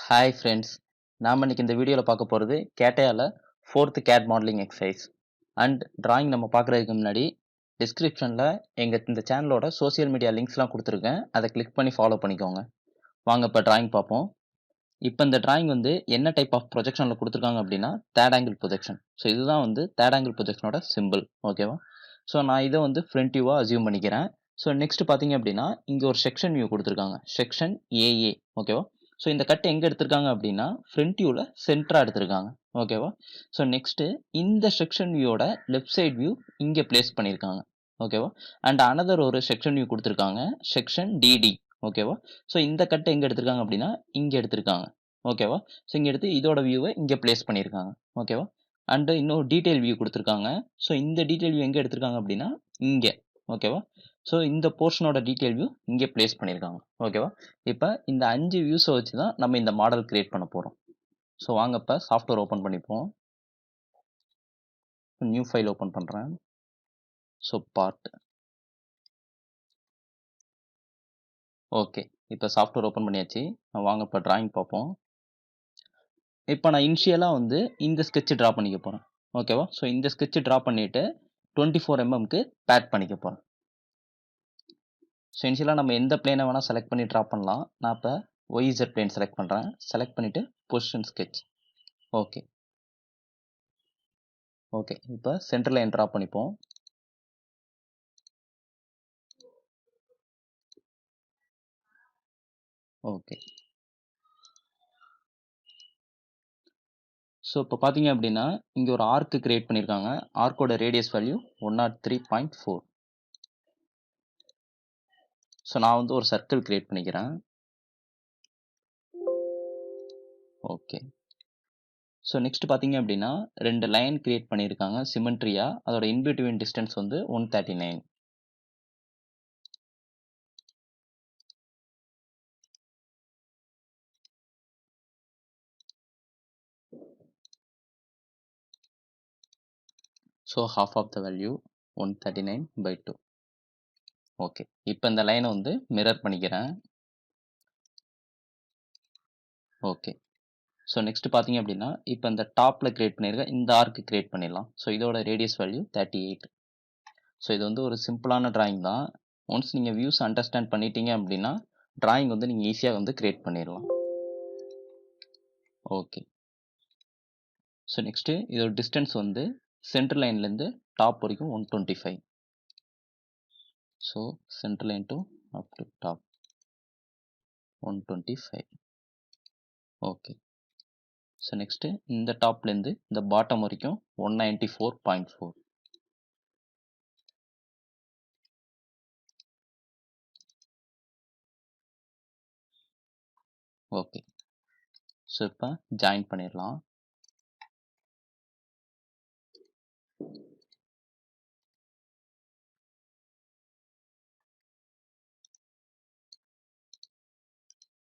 Hi friends. நாம இன்னைக்கு இந்த வீடியோவில் பார்க்க போகிறது கேட்டையால fourth CAD modelling exercise and drawing. நம்ம பார்க்குறதுக்கு முன்னாடி டிஸ்கிரிப்ஷனில் இந்த சேனலோட சோஷியல் மீடியா லிங்க்ஸ்லாம் கொடுத்துருக்கேன். அதை கிளிக் பண்ணி ஃபாலோ பண்ணிக்கோங்க. வாங்க இப்போ டிராயிங் பார்ப்போம். இப்போ இந்த டிராயிங் என்ன டைப் ஆஃப் ப்ரொஜெக்ஷனில் கொடுத்துருக்காங்க அப்படின்னா தேர்ட் ஆங்கிள் ப்ரொஜெக்ஷன். ஸோ இதுதான் தேர்ட் ஆங்கிள் ப்ரொஜெக்ஷனோட சிம்பிள். ஓகேவா? ஸோ நான் இதை ஃப்ரண்ட் வியூவாக அசியூம் பண்ணிக்கிறேன். ஸோ நெக்ஸ்ட் பார்த்தீங்க அப்படின்னா இங்கே ஒரு செக்ஷன் வியூ கொடுத்துருக்காங்க, செக்ஷன் ஏஏ. ஓகேவா? ஸோ இந்த கட் எங்கே எடுத்திருக்காங்க அப்படின்னா ஃப்ரண்ட் வியூவில் சென்டராக எடுத்திருக்காங்க. ஓகேவா? ஸோ நெக்ஸ்ட்டு இந்த செக்ஷன் வியூவோட லெஃப்ட் சைட் வியூ இங்கே பிளேஸ் பண்ணியிருக்காங்க. ஓகேவா? அண்ட் அனதர் ஒரு செக்ஷன் வியூ கொடுத்துருக்காங்க, செக்ஷன் டிடி. ஓகேவா? ஸோ இந்த கட்டை எங்கே எடுத்திருக்காங்க அப்படின்னா இங்கே எடுத்திருக்காங்க. ஓகேவா? ஸோ இங்கே எடுத்து இதோட வியூவை இங்கே பிளேஸ் பண்ணியிருக்காங்க. ஓகேவா? அண்டு இன்னும் டீட்டெயில் வியூ கொடுத்துருக்காங்க. ஸோ இந்த டீட்டெயில் வியூ எங்கே எடுத்திருக்காங்க அப்படின்னா இங்கே. ஓகேவா? ஸோ இந்த போர்ஷனோட டீட்டெயில் வியூ இங்கே பிளேஸ் பண்ணியிருக்காங்க. ஓகேவா? இப்போ இந்த 5 வியூஸை வச்சு தான் நம்ம இந்த மாடல் கிரியேட் பண்ண போகிறோம். ஸோ வாங்க இப்போ சாஃப்ட்வேர் ஓப்பன் பண்ணிப்போம். நியூ ஃபைல் ஓப்பன் பண்ணுறேன். So part. ஓகே, இப்போ சாஃப்ட்வேர் ஓப்பன் பண்ணியாச்சு. வாங்க இப்போ டிராயிங் பார்ப்போம். இப்போ நான் இனிஷியலாக இந்த ஸ்கெட்ச் ட்ரா பண்ணிக்க போகிறேன். ஓகேவா? ஸோ இந்த ஸ்கெட்ச் ட்ரா பண்ணிவிட்டு 24 mmக்கு பேட் பண்ணிக்க போகிறேன். ஸோ இனிஷியலாக நம்ம எந்த பிளேனை வேணால் செலக்ட் பண்ணி ட்ரா பண்ணலாம். நான் இப்போ YZ பிளேன் செலக்ட் பண்ணுறேன். செலக்ட் பண்ணிவிட்டு பொசிஷன் ஸ்கெட்ச். ஓகே ஓகே, இப்போ சென்டர் லைன் ட்ரா பண்ணிப்போம். ஓகே, ஸோ இப்போ பார்த்தீங்க அப்படின்னா இங்கே ஒரு ஆர்க்கு கிரியேட் பண்ணியிருக்காங்க. ஆர்க்கோட ரேடியஸ் வேல்யூ 103.4. ஸோ நான் ஒரு சர்க்கிள் கிரியேட் பண்ணிக்கிறேன். ஓகே, ஸோ நெக்ஸ்ட் பார்த்தீங்க அப்படின்னா 2 லைன் கிரியேட் பண்ணியிருக்காங்க சிமெண்ட்ரியா. அதோட in between distance 139. So half of the value 139/2. Okay, இப்போ இந்த லைனை மிரர் பண்ணிக்கிறேன். ஓகே, ஸோ நெக்ஸ்ட் பார்த்தீங்க அப்படின்னா இப்போ இந்த டாப்பில் கிரியேட் பண்ணியிருக்க இந்த ஆர்க்கு கிரியேட் பண்ணிடலாம். ஸோ இதோட ரேடியஸ் வேல்யூ 38. ஸோ இது ஒரு சிம்பிளான டிராயிங் தான். ஒன்ஸ் நீங்கள் வியூஸ் அண்டர்ஸ்டாண்ட் பண்ணிட்டீங்க அப்படின்னா டிராயிங் நீங்கள் ஈஸியாக கிரியேட் பண்ணிடலாம். ஓகே, ஸோ நெக்ஸ்ட்டு இதோட டிஸ்டன்ஸ் சென்டர் லைன்லேருந்து டாப் வரைக்கும் 125. So centre line to up to top 125. Okay, so next இந்த டாப்லேருந்து இந்த பாட்டம் வரைக்கும் 194.4. ஓகே, ஸோ இப்போ ஜாயின் பண்ணிடலாம்.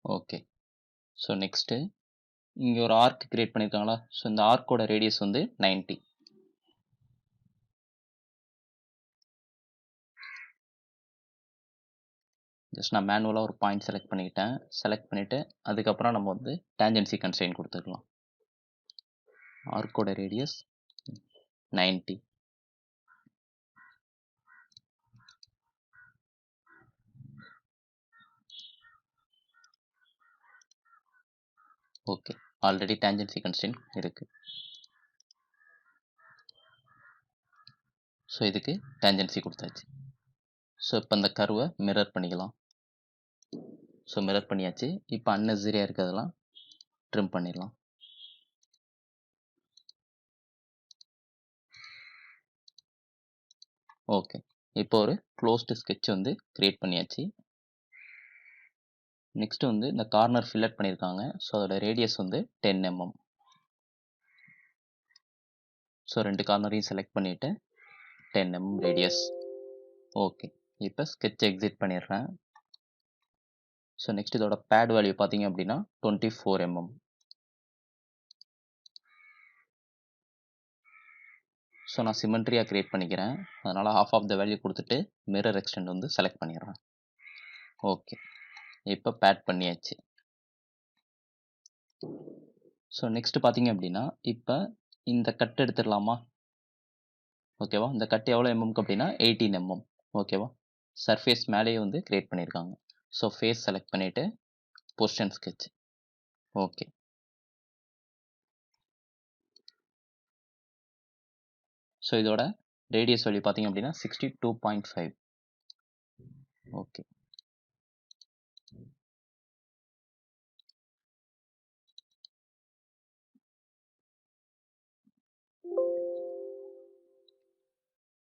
ஓகே, ஸோ நெக்ஸ்ட்டு இங்கே ஒரு ஆர்க் கிரியேட் பண்ணியிருக்காங்களா? ஸோ இந்த ஆர்க்கோட ரேடியஸ் 90. ஜஸ்ட் நான் மேனுவலாக ஒரு பாயிண்ட் செலக்ட் பண்ணிக்கிட்டேன். செலக்ட் பண்ணிவிட்டு அதுக்கப்புறம் நம்ம டேஞ்சன்சி கன்ஸ்ட்ரெயின் கொடுத்துக்கலாம். ஆர்க்கோட radius 90. Okay, already tangency constraint இருக்குது. ஸோ இதுக்கு டேஞ்சன்சி கொடுத்தாச்சு. ஸோ இப்போ இந்த கர்வை மிரர் பண்ணிக்கலாம். ஸோ மிரர் பண்ணியாச்சு. இப்போ அன்னெசரியாக இருக்கிறதெல்லாம் ட்ரிம் பண்ணிடலாம். ஓகே, இப்போ ஒரு க்ளோஸ்டு ஸ்கெட்ச் கிரியேட் பண்ணியாச்சு. நெக்ஸ்ட் இந்த கார்னர் ஃபில்லட் பண்ணியிருக்காங்க. ஸோ அதோட ரேடியஸ் 10 mm. ஸோ 2 கார்னரையும் செலக்ட் பண்ணிவிட்டு 10 mm ரேடியஸ். ஓகே, இப்போ ஸ்கெட்ச் எக்ஸிட் பண்ணிடுறேன். ஸோ நெக்ஸ்ட் இதோட பேட் வேல்யூ பார்த்தீங்க அப்படின்னா 24 mm. ஸோ நான் சிமெண்ட்ரியாக கிரியேட் பண்ணிக்கிறேன். அதனால் half of the வேல்யூ கொடுத்துட்டு மிரர் எக்ஸ்டெண்ட் செலக்ட் பண்ணிடுறேன். ஓகே, இப்போ பேட் பண்ணியாச்சு. ஸோ நெக்ஸ்ட் பார்த்தீங்க அப்படின்னா இப்போ இந்த கட் எடுத்துடலாமா? ஓகேவா? இந்த கட் எவ்வளோ எம்எம்க்கு அப்படின்னா 18 எம்எம். ஓகேவா? சர்ஃபேஸ் மேலேயே வந்து கிரியேட் பண்ணியிருக்காங்க. ஸோ ஃபேஸ் செலக்ட் பண்ணிவிட்டு பொசிஷன் ஸ்கெட்ச். ஓகே. ஸோ இதோட ரேடியஸ் வேல்யூ பார்த்தீங்க அப்படின்னா 62.5. ஓகே.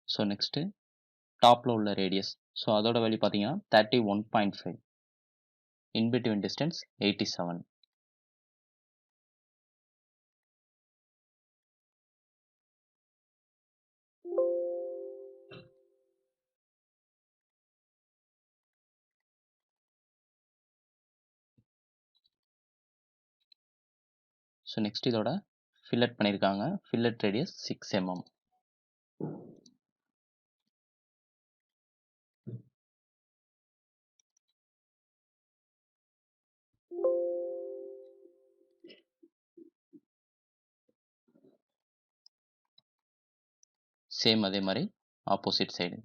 ஸோ நெக்ஸ்ட்டு டாப்பில் உள்ள ரேடியஸ். ஸோ அதோட வேல்யூ பார்த்தீங்கன்னா 31.5. In between distance 87. So next இதோட ஃபில்லட் பண்ணியிருக்காங்க. Fillet radius 6 mm. சேம் அதே மாதிரி ஆப்போசிட் சைடு.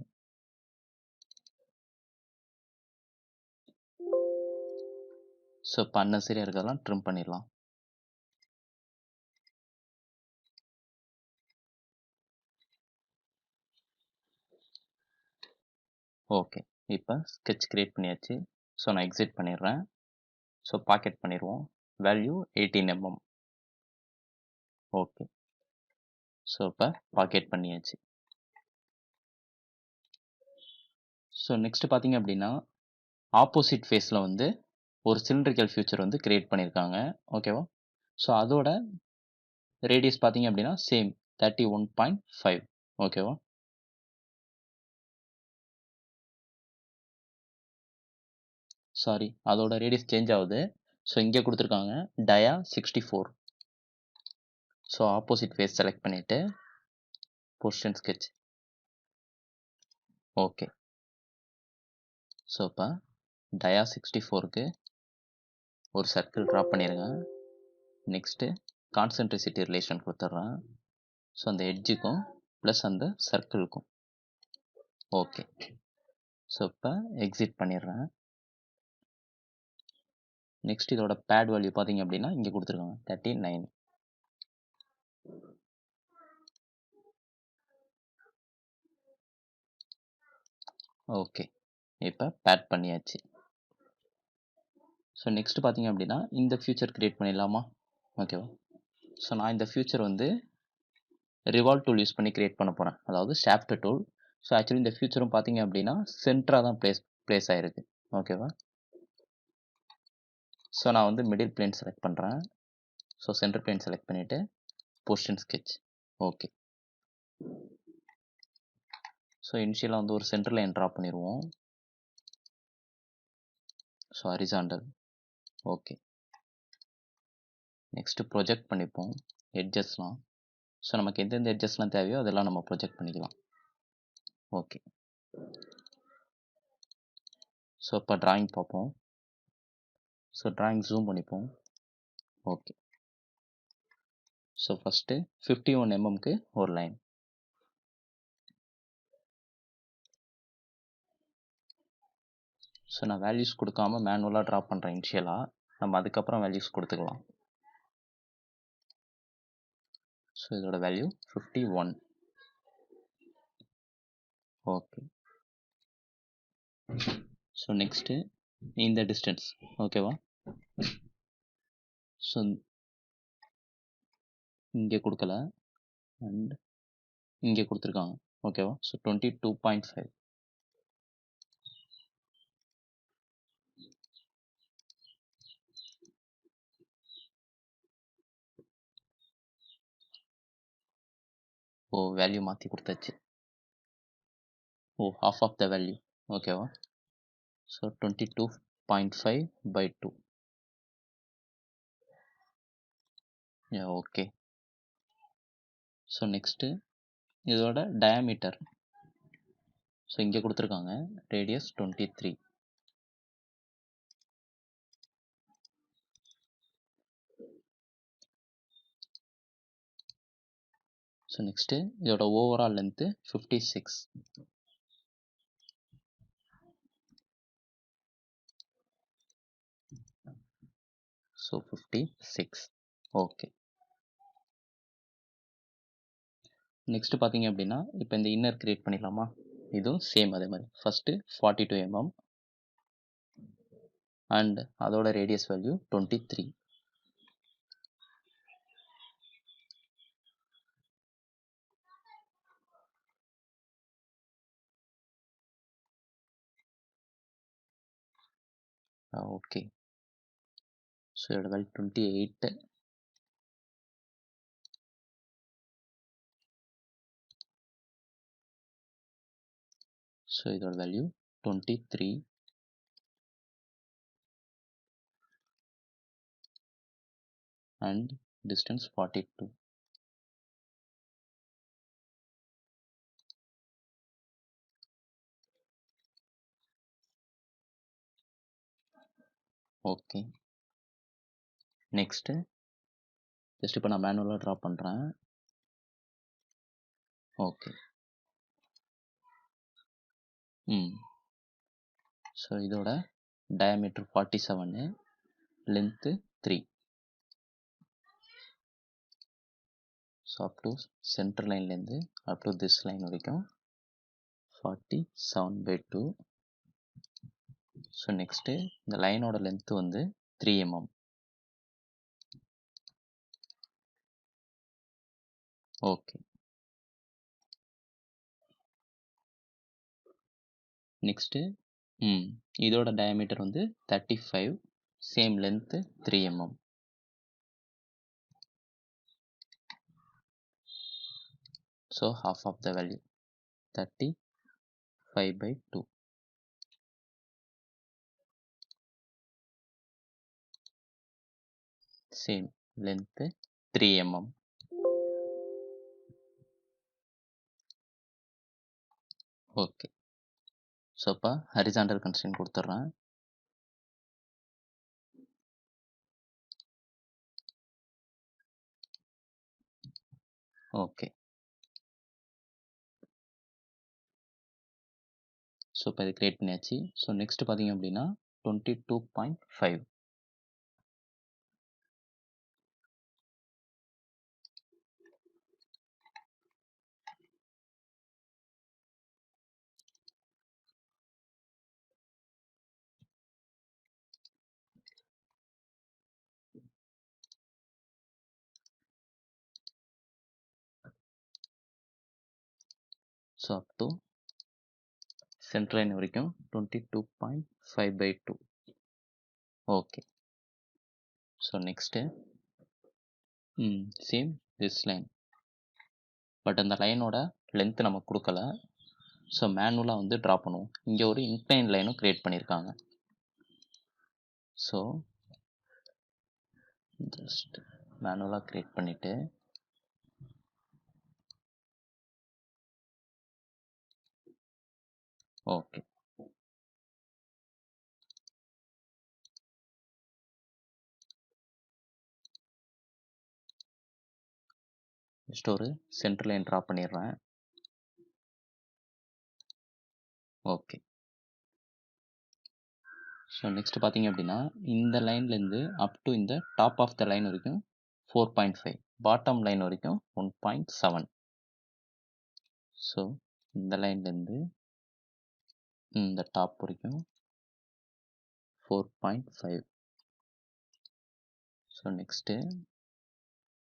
ஸோ இப்போ அன்னசரியாக இருக்கிறதெல்லாம் ட்ரிம் பண்ணிடலாம். ஓகே. இப்போ ஸ்கெட்ச் கிரியேட் பண்ணியாச்சு. ஸோ நான் எக்ஸிட் பண்ணிடுறேன். ஸோ பாக்கெட் பண்ணிடுவோம். Value 18 mm. ஓகே. ஸோ இப்போ பாக்கெட் பண்ணியாச்சு. ஸோ நெக்ஸ்ட் பார்த்தீங்க அப்படின்னா ஆப்போசிட் ஃபேஸில் வந்து ஒரு சிலிண்ட்ரிக்கல் ஃபியூச்சர் வந்து கிரியேட் பண்ணியிருக்காங்க. ஓகேவா? ஸோ அதோட ரேடியஸ் பார்த்தீங்க அப்படின்னா சேம் 31.5. ஓகேவா? சாரி, அதோட ரேடியஸ் சேஞ்ச் ஆகுது. ஸோ இங்கே கொடுத்துருக்காங்க டயா 64. ஸோ ஆப்போசிட் ஃபேஸ் செலக்ட் பண்ணிவிட்டு பொசிஷன் ஸ்கெட்ச். ஓகே. ஸோ இப்போ டயா 64க்கு ஒரு சர்க்கிள் ட்ரா பண்ணிடுங்க. நெக்ஸ்ட்டு கான்சென்ட்ரிசிட்டி ரிலேஷன் கொடுத்துட்றேன். ஸோ அந்த எட்ஜுக்கும் ப்ளஸ் அந்த சர்க்கிளுக்கும். ஓகே. ஸோ இப்போ எக்ஸிட் பண்ணிடுறேன். நெக்ஸ்ட் இதோட பேட் வேல்யூ பார்த்தீங்க அப்படின்னா இங்கே கொடுத்துருக்காங்க 39. ஓகே. இப்போ பேட் பண்ணியாச்சு. ஸோ நெக்ஸ்ட் பார்த்தீங்க அப்படின்னா இந்த ஃபியூச்சர் கிரியேட் பண்ணிடலாமா? ஓகேவா? ஸோ நான் இந்த ஃபியூச்சர் வந்து ரிவால்வ் டூல் யூஸ் பண்ணி கிரியேட் பண்ண போகிறேன். அதாவது ஷாஃப்ட் டூல். ஸோ ஆக்சுவலி இந்த ஃபியூச்சரும் பார்த்தீங்க அப்படின்னா சென்டராக தான் பிளேஸ் ஆகிருக்கு. ஓகேவா? ஸோ நான் வந்து மிடில் பிளேன் செலக்ட் பண்ணுறேன். ஸோ சென்டர் பிளேன் செலக்ட் பண்ணிவிட்டு பொசிஷன் ஸ்கெட்ச். ஓகே. ஸோ இனிஷியலாக வந்து ஒரு சென்டர் லைன் ட்ரா பண்ணிடுவோம். So horizontal. Okay. Next project பண்ணிப்போம் எட்ஜஸ்லாம். ஸோ நமக்கு எந்தெந்த எட்ஜஸ்லாம் தேவையோ அதெல்லாம் நம்ம ப்ரொஜெக்ட் பண்ணிக்கலாம். ஓகே. ஸோ இப்போ ட்ராயிங் பார்ப்போம். ஸோ ட்ராயிங் ஜூம் பண்ணிப்போம். ஓகே. ஸோ ஃபஸ்ட்டு 51 mmக்கு ஒரு லைன். ஸோ நான் வேல்யூஸ் கொடுக்காம மேனுவலாக ட்ரா பண்ணுறேன் இனிஷியலாக. நம்ம அதுக்கப்புறம் வேல்யூஸ் கொடுத்துக்கலாம். ஸோ இதோட வேல்யூ 51. ஓகே. ஸோ நெக்ஸ்ட்டு இந்த டிஸ்டன்ஸ். ஓகேவா? ஸோ இங்கே கொடுக்கல அண்ட் இங்கே கொடுத்துருக்காங்க. ஓகேவா? ஸோ 22.5. ஓ, வேல்யூ மாற்றி கொடுத்தாச்சு. ஓ, half ஆஃப் த வேல்யூ. ஓகேவா? ஸோ 22.5/2. ஓகே. ஸோ நெக்ஸ்ட்டு இதோட டயாமீட்டர். ஸோ இங்கே கொடுத்துருக்காங்க ரேடியஸ் 23. ஸோ நெக்ஸ்ட்டு இதோட overall length 56. So 56. Okay. Next பார்த்தீங்க அப்படின்னா இப்போ இந்த இன்னர் கிரியேட் பண்ணிடலாமா? இதுவும் சேம் அதே மாதிரி ஃபஸ்ட்டு 42 mm அண்ட் அதோட ரேடியஸ் வேல்யூ 23. ஓகே. ஸோ இதோட வேல்யூ 28. ஸோ இதோட value 23 and distance 42. Okay. Next just இப்போ நான் மேனுவலாக ட்ரா பண்ணுறேன். ஓகே. ஸோ இதோட diameter 47, length 3. So up to centre லைன்லேருந்து அப் டு திஸ் லைன் வரைக்கும் 47/2. ஸோ நெக்ஸ்ட்டு இந்த லைனோட லென்த்து வந்து 3 mm. ஓகே. நெக்ஸ்ட்டு இதோட டயாமீட்டர் வந்து 35, same length 3 mm. So half of the value 35/2. Same length 3 mm. Okay. So இப்போ horizontal constraint கொடுத்துட்றேன். Okay. So இப்போ இது கிரியேட் பண்ணியாச்சு. ஸோ நெக்ஸ்ட் பார்த்தீங்க அப்படின்னா 22.5. So up to centre line வரைக்கும் 22.5/2. Okay. So next same this line, but அந்த லைனோட length நமக்கு கொடுக்கல. ஸோ மேனுவலாக வந்து ட்ரா பண்ணுவோம். இங்கே ஒரு இன்க்ளைன் லைனும் கிரியேட் பண்ணியிருக்காங்க. ஸோ ஜஸ்ட் மேனுவலாக கிரியேட் பண்ணிவிட்டு ஓகே. ஜஸ்ட் ஒரு சென்டர் லைன் ட்ரா பண்ணிடுறேன். ஓகே. ஸோ நெக்ஸ்ட் பார்த்தீங்க அப்படின்னா இந்த லைன்லேருந்து அப் டு இந்த டாப் ஆஃப் த லைன் வரைக்கும் 4.5, பாட்டம் லைன் வரைக்கும் 1.7. ஸோ இந்த லைன்லேருந்து இந்த டாப் வரைக்கும் 4.5. ஸோ நெக்ஸ்ட்டு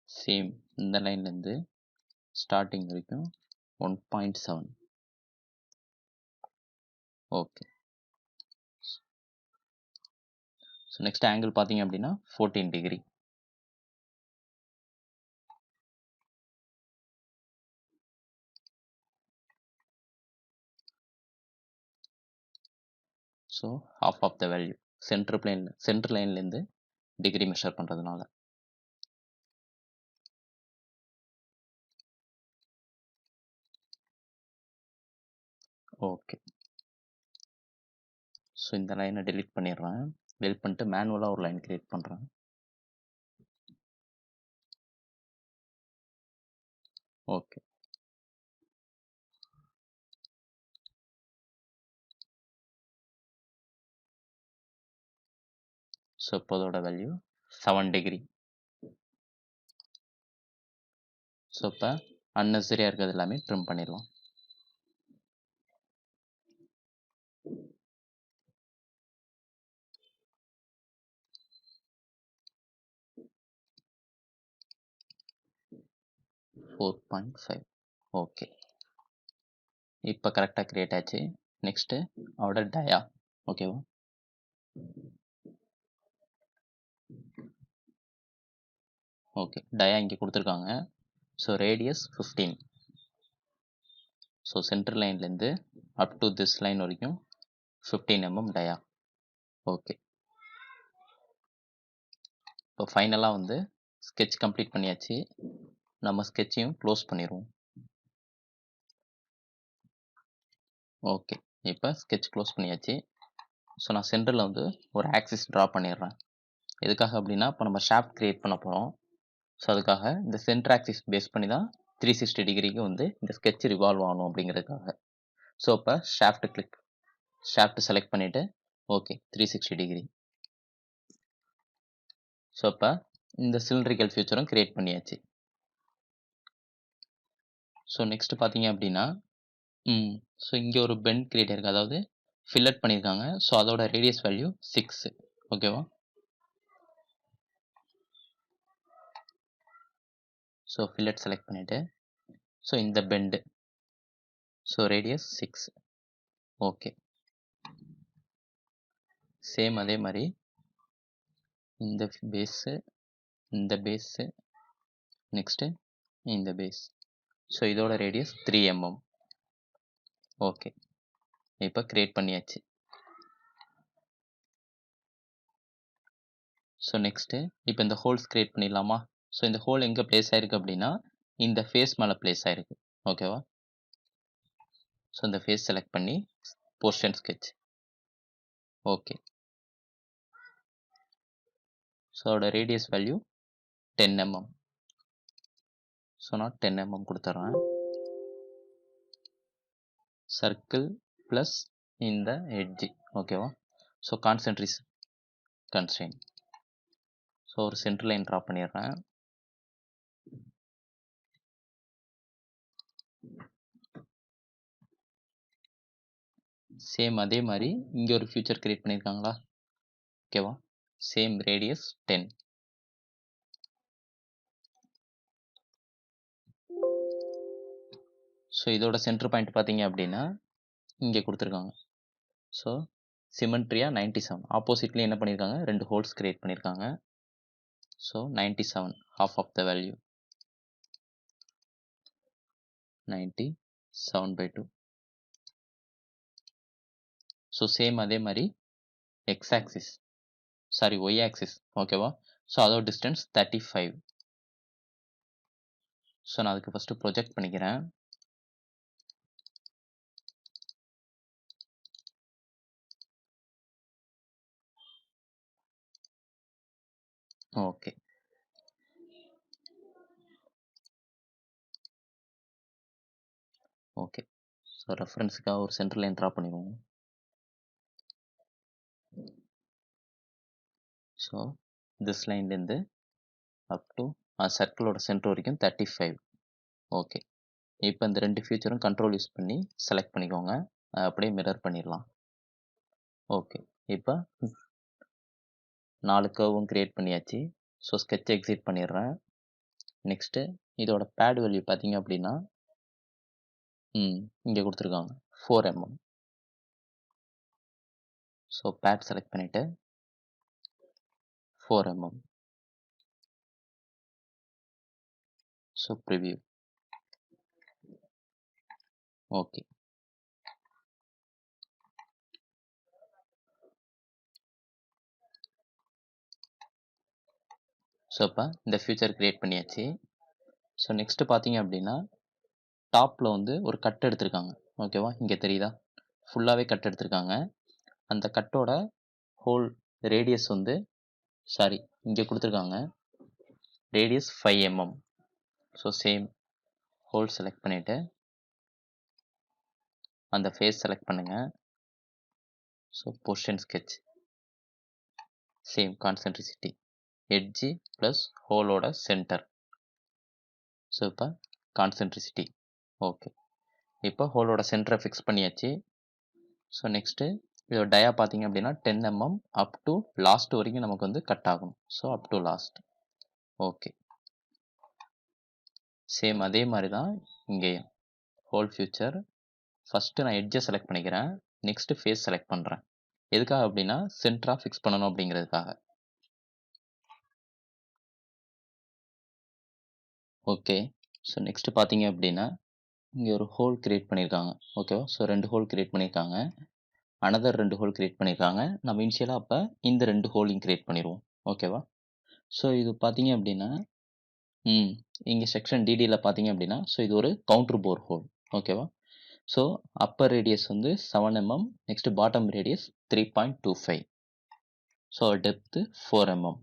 சேம் இந்த லைன்லேருந்து ஸ்டார்டிங் வரைக்கும் 1.7. ஓகே. ஸோ நெக்ஸ்ட் ஆங்கிள் பார்த்தீங்க அப்படின்னா 14 degree. So half of the value centre லைன்லேருந்து டிகிரி மெஷர் பண்ணுறதுனால. ஓகே. ஸோ இந்த லைனை டெலீட் பண்ணிடுறேன். டெலீட் பண்ணிட்டு மேனுவலாக ஒரு லைன் கிரியேட் பண்ணுறேன். ஓகே. ஸோ இப்போ அதோட வேல்யூ 7 டிகிரி. ஸோ இப்போ அன்னெசரியாக இருக்கிறது எல்லாமே ட்ரிம் பண்ணிடலாம். ஓகே. இப்போ கரெக்டாக கிரியேட் ஆச்சு. நெக்ஸ்ட்டு அவரோட டயா. ஓகேவா? ஓகே. டயா இங்கே கொடுத்துருக்காங்க. So radius 15. ஸோ சென்டர் லைன்லேருந்து அப் டு திஸ் லைன் வரைக்கும் 15 mm டயா. ஓகே. இப்போ ஃபைனலாக வந்து ஸ்கெட்ச் கம்ப்ளீட் பண்ணியாச்சு. நம்ம ஸ்கெட்சையும் க்ளோஸ் பண்ணிடுவோம். ஓகே. இப்போ ஸ்கெட்ச் க்ளோஸ் பண்ணியாச்சு. ஸோ நான் சென்டரில் வந்து ஒரு ஆக்சிஸ் ட்ரா பண்ணிடுறேன். எதுக்காக அப்படின்னா இப்போ நம்ம ஷாஃப்ட் கிரியேட் பண்ண போகிறோம். ஸோ அதுக்காக இந்த சென்டர் ஆக்சிஸ் பேஸ் பண்ணி தான் 360 டிகிரிக்கு வந்து இந்த ஸ்கெட்ச் ரிவால்வ் ஆகணும் அப்படிங்கிறதுக்காக. ஸோ இப்போ ஷாஃப்ட் செலக்ட் பண்ணிவிட்டு ஓகே 360 டிகிரி. ஸோ இப்போ இந்த சிலிண்ட்ரிக்கல் ஃபியூச்சரும் கிரியேட் பண்ணியாச்சு. ஸோ நெக்ஸ்ட் பார்த்தீங்க அப்படின்னா ஸோ இங்கே ஒரு பெண்ட் கிரியேட் ஆயிருக்கு, அதாவது ஃபில்லட் பண்ணியிருக்காங்க. ஸோ அதோட ரேடியஸ் வேல்யூ 6. ஓகேவா? ஸோ ஃபில்லட் செலக்ட் பண்ணிவிட்டு ஸோ இந்த bend, so radius 6. Okay. Same அதே மாதிரி இந்த பேஸு, இந்த பேஸு, நெக்ஸ்ட்டு இந்த பேஸ். ஸோ இதோட ரேடியஸ் 3 mm. ஓகே. இப்போ கிரியேட் பண்ணியாச்சு. ஸோ நெக்ஸ்ட்டு இப்போ இந்த ஹோல்ஸ் கிரியேட் பண்ணிடலாமா? ஸோ இந்த ஹோல் எங்கே பிளேஸ் ஆயிருக்கு அப்படின்னா இந்த ஃபேஸ் மேலே பிளேஸ் ஆயிருக்கு. ஓகேவா? ஸோ இந்த ஃபேஸ் செலக்ட் பண்ணி போர்ஷன் ஸ்கெட்ச். ஓகே. ஸோ அதோட ரேடியஸ் வேல்யூ 10 mm. ஸோ நான் 10 mm கொடுத்துட்றேன். சர்க்கிள் ப்ளஸ் இந்த எட்ஜி. ஓகேவா? So concentric constraint. ஸோ ஒரு சென்டர் லைன் ட்ரா பண்ணிடுறேன். சேம் அதே மாதிரி இங்கே ஒரு ஃபியூச்சர் கிரியேட் பண்ணியிருக்காங்களா? ஓகேவா? Same radius 10. ஸோ இதோட சென்டர் பாயிண்ட் பார்த்தீங்க அப்படின்னா இங்கே கொடுத்துருக்காங்க. ஸோ சிமெண்ட்ரியாக 97. ஆப்போசிட்லேயும் என்ன பண்ணியிருக்காங்க, 2 ஹோல்ஸ் கிரியேட் பண்ணியிருக்காங்க. So 97 half of the value 97/2. So same அதே மாதிரி X axis, sorry Y axis. ஓகேவா? ஸோ அதோட டிஸ்டன்ஸ் 35. ஸோ நான் அதுக்கு ஃபஸ்ட்டு ப்ரொஜெக்ட் பண்ணிக்கிறேன். ஓகே. ஓகே. ஸோ ரெஃபரன்ஸுக்காக ஒரு சென்டர் லைன் ட்ரா பண்ணிடுவோம். ஸோ திஸ் லைன்லேருந்து அப் டு சர்க்கிளோட சென்டர் வரைக்கும் 35. ஓகே. இப்போ இந்த 2 ஃபியூச்சரும் கண்ட்ரோல் யூஸ் பண்ணி செலக்ட் பண்ணிக்கோங்க. அப்படியே மிரர் பண்ணிடலாம். ஓகே. இப்போ 4 கர்வும் கிரியேட் பண்ணியாச்சு. ஸோ ஸ்கெட்ச் எக்ஸிட் பண்ணிடுறேன். நெக்ஸ்ட்டு இதோட பேட் வேல்யூ பார்த்தீங்க அப்படின்னா இங்கே கொடுத்துருக்காங்க 4 mm. ஸோ பேட் செலக்ட் பண்ணிவிட்டு 4 mm. So preview. Okay. So இப்போ இந்த ஃபியூச்சர் கிரியேட் பண்ணியாச்சு. ஸோ நெக்ஸ்ட்டு பார்த்தீங்க அப்படின்னா டாப்பில் வந்து ஒரு கட் எடுத்திருக்காங்க. ஓகேவா? இங்கே தெரியுதா? ஃபுல்லாகவே கட் எடுத்திருக்காங்க. அந்த கட்டோட ஹோல் ரேடியஸ் வந்து இங்கே கொடுத்துருக்காங்க radius 5 mm. So same hole select பண்ணிவிட்டு அந்த ஃபேஸ் செலக்ட் பண்ணுங்கள். So position sketch, same concentricity, edge plus ஹோலோட சென்டர். ஸோ இப்போ கான்சென்ட்ரிசிட்டி. ஓகே, இப்போ ஹோலோட சென்டரை ஃபிக்ஸ் பண்ணியாச்சு. ஸோ நெக்ஸ்ட்டு இதோட டயா பார்த்தீங்க அப்படின்னா 10 mm அப் டு லாஸ்ட் வரைக்கும் நமக்கு வந்து கட் ஆகும். So up to last. Okay, same அதே மாதிரி தான் இங்கேயும் ஹோல் ஃபியூச்சர். ஃபஸ்ட்டு நான் எட்ஜை செலக்ட் பண்ணிக்கிறேன், நெக்ஸ்ட்டு ஃபேஸ் செலக்ட் பண்ணுறேன். எதுக்காக அப்படின்னா சென்டராக ஃபிக்ஸ் பண்ணணும் அப்படிங்கிறதுக்காக. ஓகே, ஸோ நெக்ஸ்ட்டு பார்த்தீங்க அப்படின்னா இங்கே ஒரு ஹோல் கிரியேட் பண்ணியிருக்காங்க. ஓகேவா, ஸோ 2 ஹோல் கிரியேட் பண்ணியிருக்காங்க, அனதர் 2 ஹோல் கிரியேட் பண்ணியிருக்காங்க. நம்ம இனிஷியலாக அப்போ இந்த 2 ஹோலையும் கிரியேட் பண்ணிடுவோம். ஓகேவா, ஸோ இது பார்த்தீங்க அப்படின்னா இங்கே செக்ஷன் டிடியில் பார்த்தீங்க அப்படின்னா ஸோ இது ஒரு கவுண்டர் போர் ஹோல். ஓகேவா, ஸோ அப்பர் ரேடியஸ் வந்து 7 mm, next bottom radius 3.25, so depth 4 mm.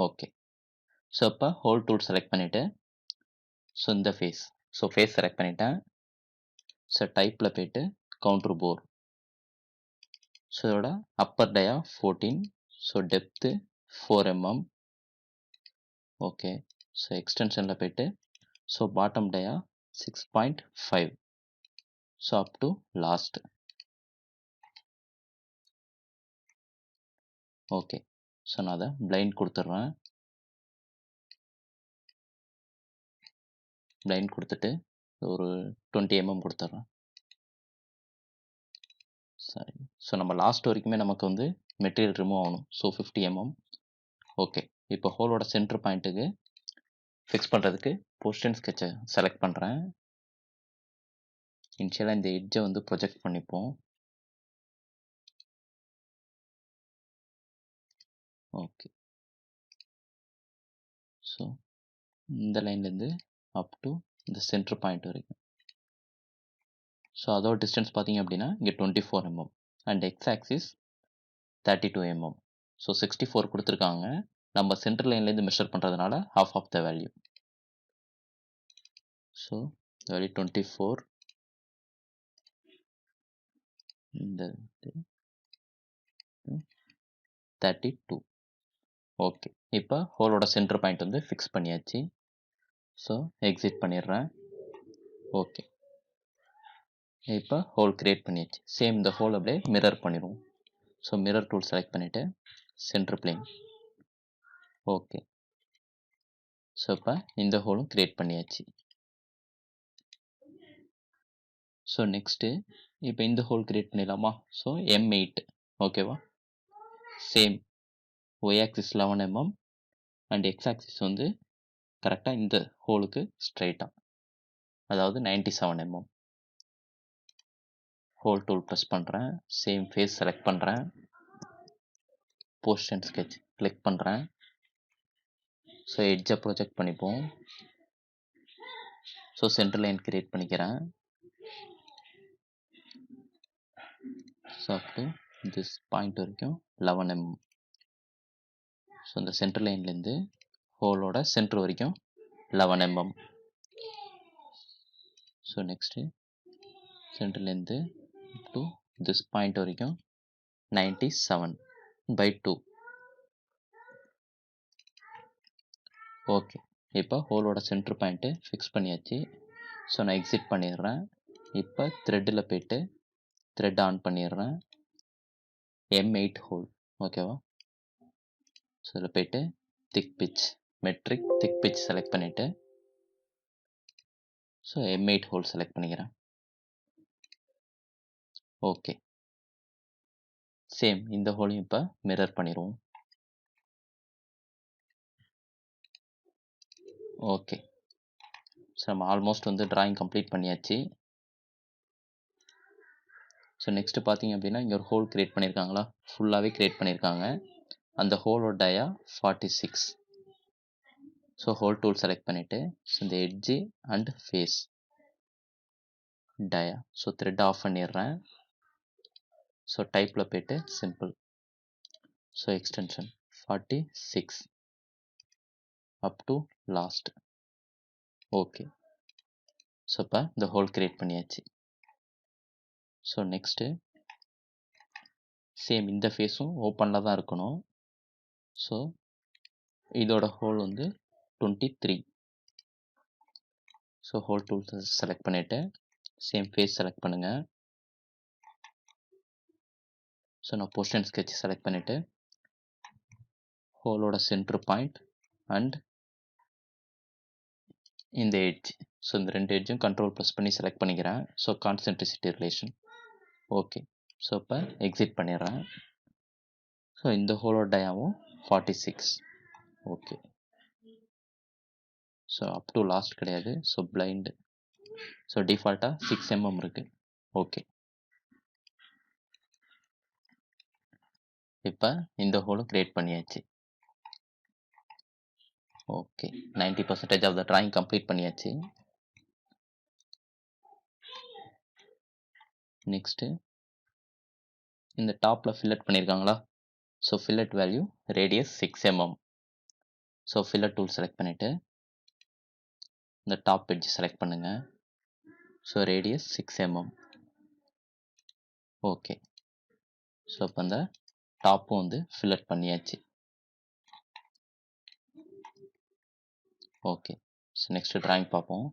Okay, so இப்போ ஹோல் டூல் செலக்ட் பண்ணிவிட்டு ஸோ இந்த ஃபேஸ், ஸோ ஃபேஸ் செலக்ட் பண்ணிட்டேன். ஸோ டைப்பில் போய்ட்டு கவுண்டர் போர். ஸோ இதோட upper dia 14, so depth 4 mm. Okay, so எக்ஸ்டென்ஷனில் போய்ட்டு so bottom dia 6.5, so up to last. Okay, so நான் அதை பிளைண்ட் கொடுத்துட்றேன். பிளைண்ட் கொடுத்துட்டு ஒரு 20 mm கொடுத்துட்றேன். சரி, ஸோ நம்ம லாஸ்ட் வரைக்குமே நமக்கு வந்து மெட்டீரியல் ரிமூவ் ஆகணும். So 50 mm. ஓகே, இப்போ ஹோலோட சென்டர் பாயிண்ட்டுக்கு ஃபிக்ஸ் பண்ணுறதுக்கு பொசிஷன் ஸ்கெட்சை செலக்ட் பண்ணுறேன். இனிஷியலாக இந்த எட்ஜை வந்து ப்ரொஜெக்ட் பண்ணிப்போம். ஓகே, ஸோ இந்த லைன்லேருந்து அப் டு இந்த சென்டர் பாயிண்ட் வரைக்கும். ஸோ அதோட டிஸ்டன்ஸ் பார்த்தீங்க அப்படின்னா இங்கே 24 mm and X axis 32 mm. So 64 கொடுத்துருக்காங்க. நம்ம சென்டர் லைன்லேருந்து மெஷர் பண்ணுறதுனால half of the value. So value 24, இந்த 32. ஓகே, இப்போ ஹோலோட சென்டர் பாயிண்ட் வந்து ஃபிக்ஸ் பண்ணியாச்சு. ஸோ எக்ஸிட் பண்ணிடுறேன். ஓகே, இப்போ ஹோல் கிரியேட் பண்ணியாச்சு. சேம் இந்த ஹோல் அப்படியே மிரர் பண்ணிடுவோம். ஸோ மிரர் டூல் செலக்ட் பண்ணிவிட்டு சென்டர் பிளேன். ஓகே, ஸோ இப்போ இந்த ஹோலும் கிரியேட் பண்ணியாச்சு. ஸோ நெக்ஸ்ட்டு இப்போ இந்த ஹோல் கிரியேட் பண்ணிடலாமா? So M8. ஓகேவா, same Y axis 11 mm and X axis வந்து கரெக்டாக இந்த ஹோலுக்கு ஸ்ட்ரைட்டாக, அதாவது 97 mm. ஹோல் டூல் ப்ரெஸ் பண்ணுறேன், சேம் ஃபேஸ் செலக்ட் பண்ணுறேன், பொசிஷன் ஸ்கெட்ச் கிளிக் பண்ணுறேன். ஸோ எட்ஜை ப்ரொஜெக்ட் பண்ணிப்போம். ஸோ சென்டர் லைன் கிரியேட் பண்ணிக்கிறேன். So up to this point வரைக்கும் 11 mm. ஸோ இந்த சென்டர் லைன்லேருந்து ஹோலோட சென்டர் வரைக்கும் 11 mm. ஸோ நெக்ஸ்ட்டு சென்டர்லேருந்து டு திஸ் பாயிண்ட் வரைக்கும் 97/2. ஓகே, இப்போ ஹோலோட சென்டர் பாயிண்ட்டு ஃபிக்ஸ் பண்ணியாச்சு. ஸோ நான் எக்ஸிட் பண்ணிடுறேன். இப்போ த்ரெட்டில் போய்ட்டு த்ரெட் ஆன் பண்ணிடுறேன். M8 whole. ஓகேவா, ஸோ இதில் போய்ட்டு திக் பிச், மெட்ரிக் திக் பிச் செலக்ட் பண்ணிவிட்டு ஸோ M8 ஹோல் செலக்ட் பண்ணிக்கிறேன். ஓகே, சேம் இந்த ஹோலையும் இப்போ மிரர் பண்ணிடுவோம். ஓகே, ஸோ நம்ம ஆல்மோஸ்ட் வந்து டிராயிங் கம்ப்ளீட் பண்ணியாச்சு. ஸோ நெக்ஸ்ட்டு பார்த்தீங்க அப்படின்னா இங்கே ஒரு ஹோல் கிரியேட் பண்ணியிருக்காங்களா, ஃபுல்லாகவே கிரியேட் பண்ணியிருக்காங்க. அந்த ஹோலோட dia 46. So hole tool select பண்ணிவிட்டு ஸோ இந்த edge and face dia, so thread off பண்ணிடுறேன். ஸோ டைப்பில் போய்ட்டு simple, so extension 46 up to last. Okay, so இப்போ இந்த ஹோல் கிரியேட் பண்ணியாச்சு. ஸோ நெக்ஸ்ட்டு சேம் இந்த ஃபேஸும் ஓப்பனில் தான் இருக்கணும். ஸோ இதோட ஹோல் வந்து 23. ஸோ ஹோல் டூல் செலக்ட் பண்ணிவிட்டு சேம் ஃபேஸ் செலக்ட் பண்ணுங்கள். ஸோ நான் பொசிஷன் ஸ்கெட்ச் செலக்ட் பண்ணிவிட்டு ஹோலோட சென்டர் பாயிண்ட் அண்ட் இந்த எட்ஜ், ஸோ இந்த 2 எட்ஜும் கண்ட்ரோல் ப்ரெஸ் பண்ணி செலக்ட் பண்ணிக்கிறேன். So concentricity relation okay. So இப்போ எக்ஸிட் பண்ணிடுறேன். ஸோ இந்த ஹோலோட டயாவும் 46. Okay. So up to last கிடையாது. So blind. ஸோ டிஃபால்ட்டாக 6 mm இருக்குது. ஓகே. இப்போ இந்த ஹோலும் கிரியேட் பண்ணியாச்சு. Okay. 90% of the drawing complete பண்ணியாச்சு. நெக்ஸ்ட்டு இந்த டாப்பில் ஃபில்லட் பண்ணியிருக்காங்களா? So fillet value radius 6 mm. So fillet tool select பண்ணிவிட்டு இந்த டாப் எட்ஜ் செலக்ட் பண்ணுங்கள். So radius 6 mm. Okay. So இப்போ இந்த டாப்பும் வந்து ஃபில்லட் பண்ணியாச்சு. ஓகே. ஸோ நெக்ஸ்ட்டு ட்ராயிங் பார்ப்போம்.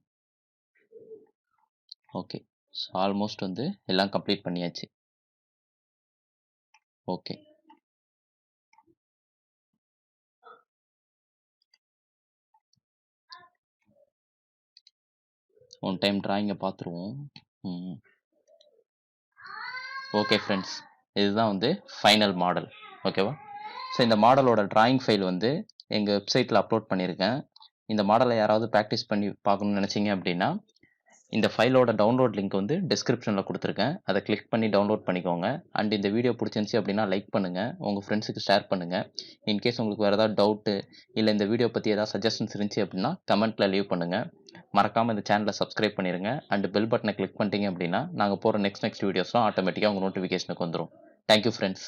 ஓகே. ஸோ ஆல்மோஸ்ட் வந்து எல்லாம் கம்ப்ளீட் பண்ணியாச்சு. ஓகே. ஒன் டைம் ட்ராயிங்கை பார்த்துருவோம். ஓகே ஃப்ரெண்ட்ஸ், இதுதான் வந்து ஃபைனல் மாடல். ஓகேவா? ஸோ இந்த மாடலோட ட்ராயிங் ஃபைல் வந்து எங்கள் வெப்சைட்டில் அப்லோட் பண்ணியிருக்கேன். இந்த மாடலை யாராவது ப்ராக்டிஸ் பண்ணி பார்க்கணும்னு நினச்சிங்க அப்படின்னா இந்த ஃபைலோட டவுன்லோட் லிங்க் வந்து டிஸ்கிரிப்ஷனில் கொடுத்துருக்கேன். அதை கிளிக் பண்ணி டவுன்லோட் பண்ணிக்கோங்க. அண்ட் இந்த வீடியோ பிடிச்சிருந்துச்சி அப்படின்னா லைக் பண்ணுங்கள், உங்கள் ஃப்ரெண்ட்ஸுக்கு ஷேர் பண்ணுங்கள். இன்கேஸ் உங்களுக்கு வேறு ஏதாவது டவுட்டு இல்லை இந்த வீடியோ பற்றி ஏதாவது சஜஷன்ஸ் இருந்துச்சு அப்படின்னா கமெண்ட்டில் லீவ் பண்ணுங்கள். மறக்காமல் இந்த சேனலை சப்ஸ்கிரைப் பண்ணிடுங்க. அண்ட் பெல் பட்டனை கிளிக் பண்ணிட்டீங்க அப்படின்னா நாங்கள் போகிற நெக்ஸ்ட் வீடியோஸ்லாம் ஆட்டோமேட்டிக்காக உங்கள் நோட்டிஃபிகேஷனுக்கு வந்துடும். Thank you friends.